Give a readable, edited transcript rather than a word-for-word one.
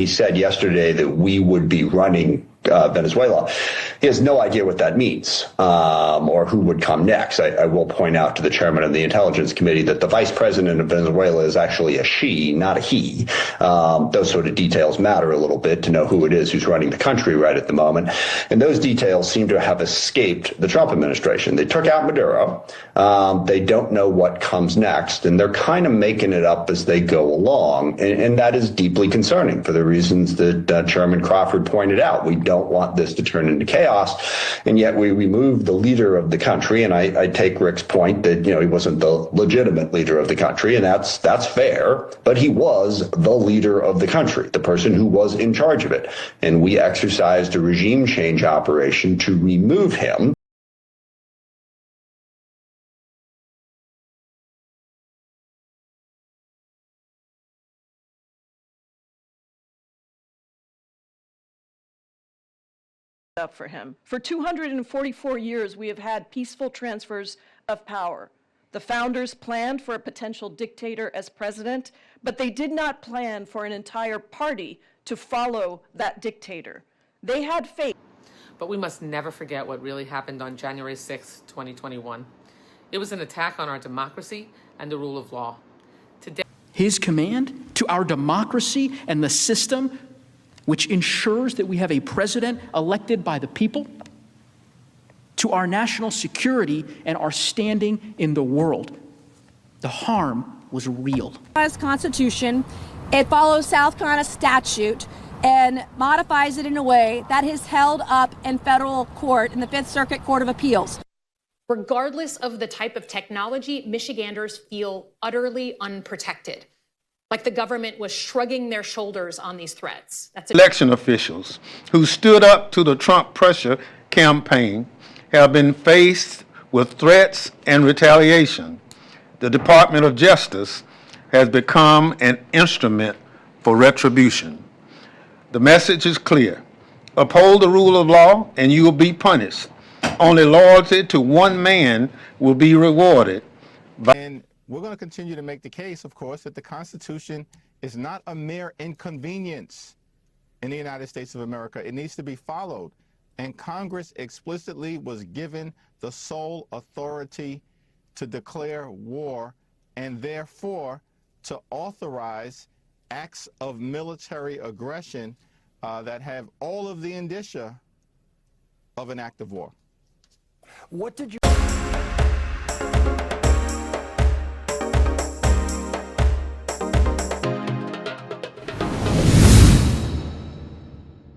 he said yesterday that we would be running Venezuela, he has no idea what that means or who would come next. I will point out to the chairman of the Intelligence Committee that the vice president of Venezuela is actually a she, not a he. Those sort of details matter a little bit to know who it is who's running the country right at the moment. And those details seem to have escaped the Trump administration. They took out Maduro. They don't know what comes next, and they're kind of making it up as they go along. And that is deeply concerning for the reasons that Chairman Crawford pointed out. We don't want this to turn into chaos, and yet we remove the leader of the country. And I take Rick's point that he wasn't the legitimate leader of the country, and that's fair. But he was the leader of the country, the person who was in charge of it, and we exercised a regime change operation to remove him. Up for him. For 244 years, we have had peaceful transfers of power. The founders planned for a potential dictator as president, but they did not plan for an entire party to follow that dictator. They had faith. But we must never forget what really happened on January 6, 2021. It was an attack on our democracy and the rule of law. Today, his command to our democracy and the system which ensures that we have a president elected by the people, to our national security and our standing in the world. The harm was real. Constitution, it follows South Carolina statute and modifies it in a way that is held up in federal court in the Fifth Circuit Court of Appeals. Regardless of the type of technology, Michiganders feel utterly unprotected. Like the government was shrugging their shoulders on these threats. Election officials who stood up to the Trump pressure campaign have been faced with threats and retaliation. The Department of Justice has become an instrument for retribution. The message is clear. Uphold the rule of law and you will be punished. Only loyalty to one man will be rewarded. And we're going to continue to make the case, of course, that the Constitution is not a mere inconvenience in the United States of America. It needs to be followed. And Congress explicitly was given the sole authority to declare war and therefore to authorize acts of military aggression that have all of the indicia of an act of war. What did you